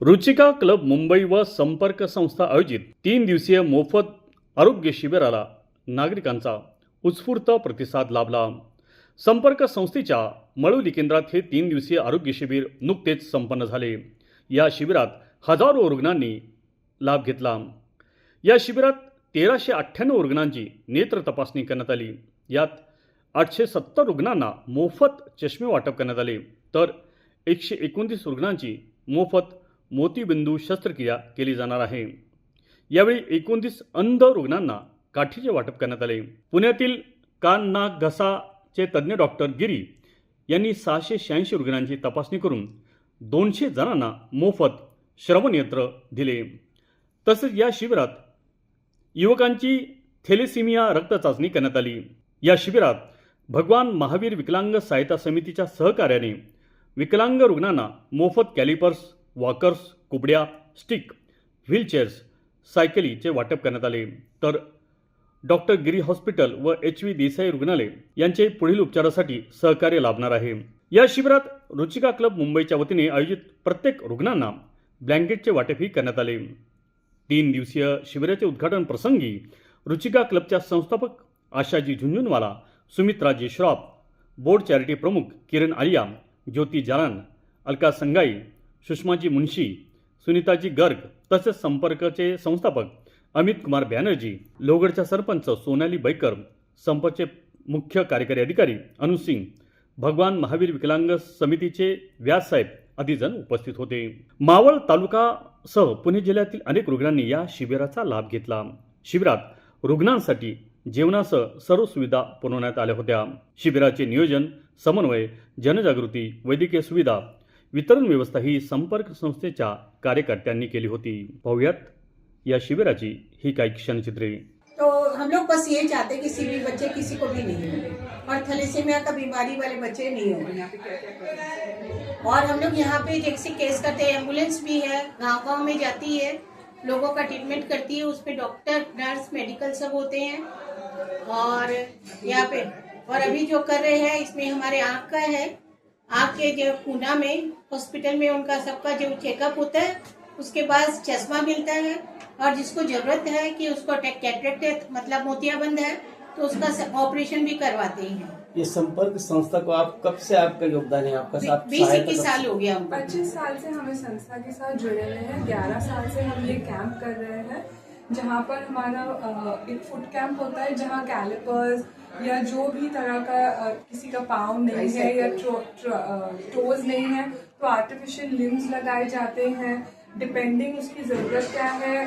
Ruchika club Mumbai व संपर्क संस्था आयोजित 3 दिवसीय मोफत आरोग्य शिबिराला नागरिकांचा उत्स्फूर्त प्रतिसाद लाभला। संपर्क संस्थेच्या मळवली केंद्रात हे 3 दिवसीय आरोग्य शिबिर नुकतेच संपन्न झाले। या शिबिरात हजारो रुग्णांनी लाभ घेतला। या शिबिरात 1398 रुग्णांची नेत्र तपासणी करण्यात आली। यात 870 रुग्णांना मोफत चष्मे वाटप करण्यात आले, तर 129 रुग्णांची मोफत मोतीबिंदू शस्त्रक्रिया केली जाणार आहे। यावेळी 29 अंध रुग्णांना काठीचे वाटप करण्यात आले। पुण्यातील कान नाक घसाचे तज्ज्ञ डॉक्टर गिरी यांनी 686 रुग्णांची तपासणी करून 200 जणांना मोफत श्रवणयंत्र दिले। तसेच या शिबिरात युवकांची थॅलेसेमिया रक्त चाचणी करण्यात आली। या शिबिरात भगवान महावीर विकलांग सहायता समितीच्या सहकार्याने विकलांग रुग्णांना मोफत कॅलिपर्स, वॉकर्स, कुबड्या, स्टिक, व्हीलचेअर्स, सायकलीचे वाटप करण्यात आले। तर डॉक्टर गिरी हॉस्पिटल व HV देसाई रुग्णालय यांचे पुढील उपचारासाठी सहकार्य लाभणार आहे। या शिबिरात रुचिका क्लब मुंबईच्या वतीने आयोजित प्रत्येक रुग्णांना ब्लँकेटचे वाटपही करण्यात आले। 3 दिवसीय शिबिराचे उद्घाटन प्रसंगी रुचिका क्लबच्या संस्थापक आशाजी झुंझुनवाला, सुमित्राजी श्रॉफ, बोर्ड चॅरिटी प्रमुख किरण आलिया, ज्योती जालन, अलका संगाई, सुषमाजी मुंशी, सुनीताजी गर्ग तसेच संपर्कचे संस्थापक अमित कुमार बॅनर्जी, लोहगडच्या सरपंच सोनाली बैकर, संपर्कचे मुख्य कार्यकारी अधिकारी अनु सिंग, भगवान महावीर विकलांग समितीचे व्याससाहेब आदी जण उपस्थित होते। मावळ तालुकासह पुणे जिल्ह्यातील अनेक रुग्णांनी या शिबिराचा लाभ घेतला। शिबिरात रुग्णांसाठी जेवणासह सर्व सुविधा पुरवण्यात आल्या होत्या। शिबिराचे नियोजन, समन्वय, जनजागृती, वैद्यकीय सुविधा, वितरण व्यवस्था ही संपर्क संस्थेच्या कार्यकर्त्यांनी केली होती। पाहुयात या शिबिराची ही काही क्षणचित्रे। तो हम लोग बस ये चाहते हैं कि किसी भी बच्चे किसी को भी नहीं हो और थैलेसेमिया का बीमारी वाले बच्चे नहीं हो। और हम लोग यहाँ पे जैसे केस करते हैं, एम्बुलेंस भी है, गांव-गांव में जाती है, लोगों का ट्रीटमेंट करती है, उस पे डॉक्टर, नर्स, मेडिकल सब होते हैं। और यहाँ पे और अभी जो कर रहे हैं इसमें हमारे आँख का है, आँख के जो पूना में हॉस्पिटल में उनका सबका जो चेकअप होता है, उसके बाद चश्मा मिलता है और जिसको जरूरत है कि उसको कैटरेक्ट मतलब मोतियाबिंद है तो उसका ऑपरेशन भी करवाते हैं। ये संपर्क संस्था को आप कब से आपका योगदान है? आपका साथ 20-21 साल हो गया। 25 साल से हमें संस्था के साथ जुड़े हुए हैं। 11 साल से हम ये कैंप कर रहे हैं, जहाँ पर हमारा एक फुट कैंप होता है, जहाँ कैलिपर्स या जो भी तरह का किसी का पाँव नहीं है या टोज नहीं है तो आर्टिफिशियल लिम्स लगाए जाते हैं। डिपेंडिंग उसकी ज़रूरत क्या है,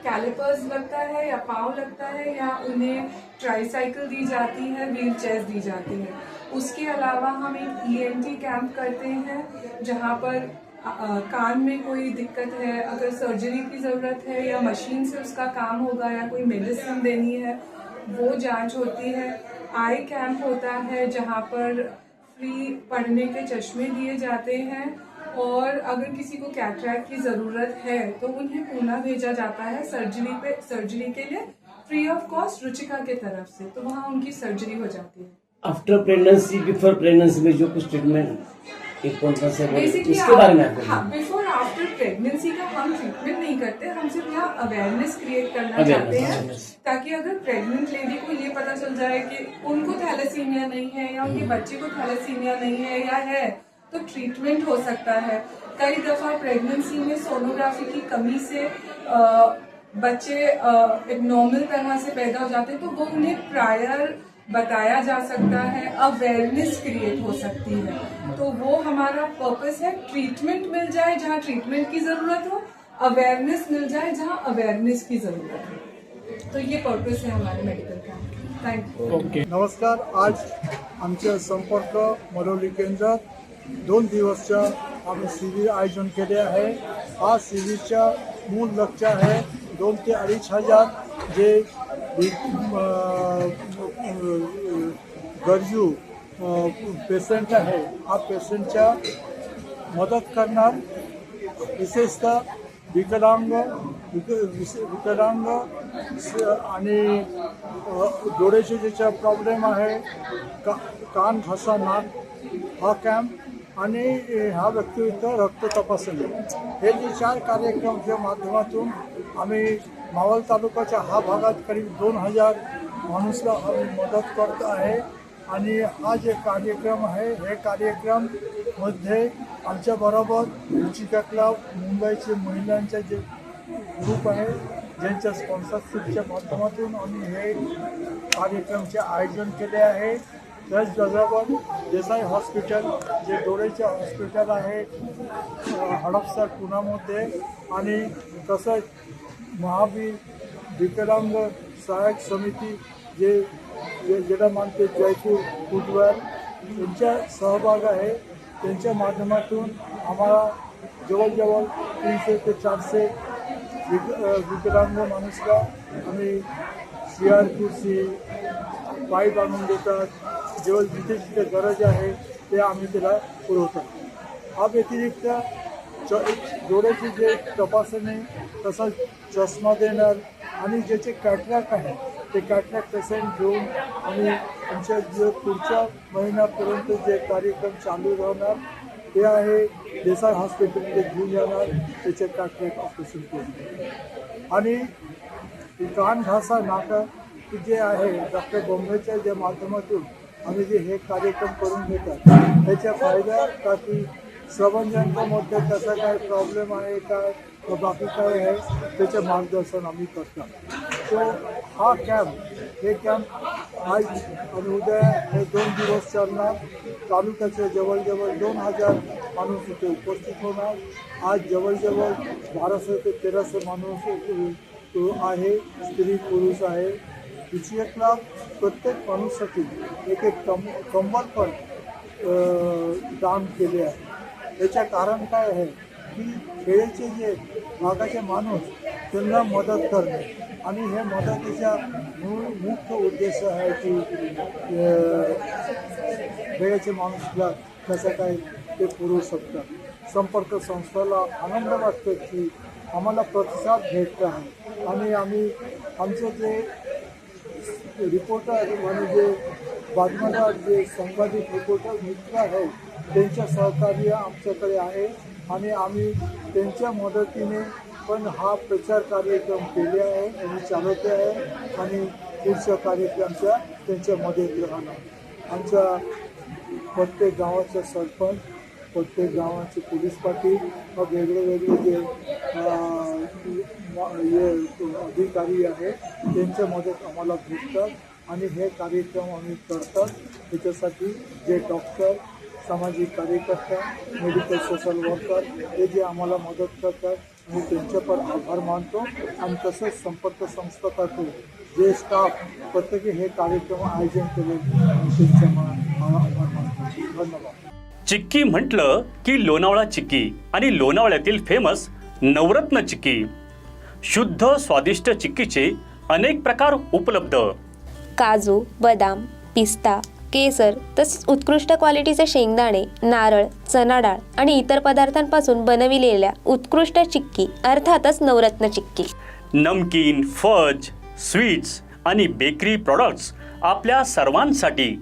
कैलिपर्स लगता है या पाँव लगता है या उन्हें ट्राईसाइकिल दी जाती है, व्हील चेयर्स दी जाती है। उसके अलावा हम एक ENT कैंप करते हैं, जहाँ पर कान में कोई दिक्कत है, अगर सर्जरी की ज़रूरत है या मशीन से उसका काम होगा या कोई मेडिसिन देनी है वो जांच होती है। आई कैंप होता है, जहाँ पर फ्री पढ़ने के चश्मे दिए जाते हैं और अगर किसी को कैटरैक्ट की ज़रूरत है तो उन्हें पूना भेजा जाता है सर्जरी के लिए फ्री ऑफ कॉस्ट रुचिका के तरफ से, तो वहाँ उनकी सर्जरी हो जाती है। आफ्टर प्रेगनेंसी, बिफोर प्रेगनेंसी में जो कुछ ट्रीटमेंट इम्पोर्टेंस है इसके बारे में आपको? हाँ, बिफोर आफ्टर प्रेगनेंसी का हम ट्रीटमेंट नहीं करते, हम सिर्फ यहाँ अवेयरनेस क्रिएट करना चाहते हैं, ताकि अगर प्रेग्नेंट लेडी को ये पता चल जाए कि उनको थैलेसीमिया नहीं है या उनके बच्चे को थैलेसीमिया नहीं है या है तो ट्रीटमेंट हो सकता है। कई दफा प्रेगनेंसी में सोनोग्राफी की कमी से बच्चे एबनॉर्मल तरह से पैदा हो जाते हैं, तो वो उन्हें प्रायर बताया जा सकता है, अवेयरनेस क्रिएट हो सकती है। तो वो हमारा पर्पस है, ट्रीटमेंट मिल जाए जहाँ ट्रीटमेंट की जरूरत हो, अवेयरनेस मिल जाए जहाँ अवेयरनेस की जरूरत हो। तो ये पर्पस है हमारे मेडिकल कैंप। Thank you. नमस्कार। आज आमच्या संपर्क मळवली केंद्रात 2 दिवसच्या आम्ही शिबिर आयोजन केले आहे। हा शिबिरचा मूल लक्ष्य आहे 2 ते 2.5 हजार जे गरजू पेशंट आहे, हा पेशंटच्या मदत करणार, विशेषतः विकलांग आणि डोळ्याचे ज्याचा प्रॉब्लेम आहे, कान घसा नाक, हा कॅम्प आणि ह्या व्यक्तिगत रक्त तपासणी हे जे 4 कार्यक्रमाच्या माध्यमातून आम्ही मावळ तालुक्याच्या हा भागात करीब 2000 माणूसला आम्ही मदत करत आहे. आणि हा जे कार्यक्रम आहे हे कार्यक्रममध्ये आमच्याबरोबर रुचिका क्लब मुंबईचे महिलांचे जे ग्रुप आहे ज्यांच्या स्पॉन्सरशिपच्या माध्यमातून आम्ही हे कार्यक्रमचे आयोजन केले आहे. त्याचबरोबर देसाई हॉस्पिटल जे डोळेचे हॉस्पिटल आहे हडपसर पुण्यामध्ये आणि तसंच महावीर विकलांग सहाय्यक समिती ज्याला मानते जयपूर कुटवार यांच्या सहभाग आहे. त्यांच्या माध्यमातून आम्हाला जवळजवळ 300 ते 400 विकलांग माणूसला आम्ही CR खुर्ची पाईप आणून देतात. जेव्हा जिथे जिथे गरज आहे ते आम्ही त्याला पुरवतो. हा व्यतिरिक्त डोळ्याची जे तपासणी तसंच चष्मा देणार आणि ज्याचे कॅटरॅक्ट आहे ते कॅटरॅक्ट पेशंट घेऊन आम्ही आमच्या जे पुढच्या महिन्यापर्यंत जे कार्यक्रम चालू राहणार ते आहे देसाई हॉस्पिटलमध्ये घेऊन जाणार त्याचे कॅटरॅक्ट ऑपरेशन करून. आणि कान घासा नाका जे आहे डॉक्टर बोंबेच्या ज्या माध्यमातून आम्ही जे हे कार्यक्रम करून घेतात त्याचा फायदा का की सर्वांच्यामध्ये कसा काय प्रॉब्लेम आहे काय बाकी काय आहे त्याचं मार्गदर्शन आम्ही करतो. तो हा हे कॅम्प आज आणि उद्या हे 2 दिवस चालणार. तालुक्याचे जवळजवळ 2000 माणूस इथे उपस्थित होणार. आज जवळजवळ 1200 ते 1300 माणूस आहे स्त्री पुरुष आहे. रुचिका क्लब प्रत्येक माणूसाठी एक कंबल पण दान केले आहे. याचं कारण काय आहे की खेळाचे जे भागाचे माणूस त्यांना मदत करणे आणि हे मदतीचा मुख्य उद्देश आहे की खेळाचे माणूसला कसं काय ते पुरवू शकतात. संपर्क संस्थेला आनंद वाटतो की आम्हाला प्रतिसाद भेटत आहे आणि आम्ही आमचे जे रिपोर्टर म्हणजे बातमीदार जे संबंधित रिपोर्टर मित्र आहेत त्यांच्या सहकार्य आमच्याकडे आहे आणि आम्ही त्यांच्या मदतीने पण हा प्रचार कार्यक्रम केले आहे आणि चालवते आहे आणि पुढच्या कार्यक्रमाच्या त्यांच्या मदत राहणार. आमच्या प्रत्येक गावाचे सरपंच प्रत्येक गावाचे पोलीस पाटील व वेगळे जे अधिकारी आहेत त्यांच्या मदत आम्हाला भेटतात आणि हे कार्यक्रम आम्ही करतात. त्याच्यासाठी जे डॉक्टर सामाजिक कार्यकर्ता मेडिकल सोशल वर्कर हे जे आम्हाला मदत करतात मी त्यांचे पण आभार मानतो. आणि तसेच संपर्क संस्थातर्फे जे स्टाफ प्रत्येकी हे कार्यक्रम आयोजन केले त्यांचे आभार मानतो. धन्यवाद. चिक्की म्हटलं की लोणावळा चिक्की आणि लोणावळ्यातील फेमस नवरत्न चिक्की. शुद्ध स्वादिष्ट चिक्कीचे अनेक प्रकार उपलब्ध. काजू, बदाम, पिस्ता, केसर तसेच उत्कृष्ट क्वालिटीचे शेंगदाणे, नारळ, चणा डाळ आणि इतर पदार्थांपासून बनविलेल्या उत्कृष्ट चिक्की अर्थातच नवरत्न चिक्की. नमकीन, फज, स्वीट्स आणि बेकरी प्रॉडक्ट्स आपल्या सर्वांसाठी.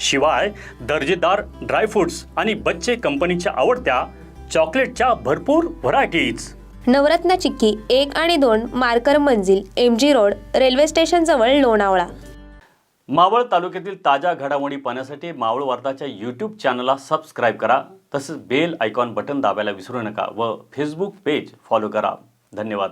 शिवाय दर्जेदार ड्रायफ्रुट्स आणि बच्चे कंपनीच्या आवडत्या चॉकलेटच्या भरपूर व्हरायटीज. नवरत्न चिक्की 1 आणि 2 मार्कर मंजिल MG रोड रेल्वे स्टेशन जवळ लोणावळा. मावळ तालुक्यातील ताज्या घडामोडी पाहण्यासाठी मावळ वार्ताच्या YouTube चॅनलला सबस्क्राईब करा. तसेच बेल आयकॉन बटन दाबायला विसरू नका व फेसबुक पेज फॉलो करा. धन्यवाद.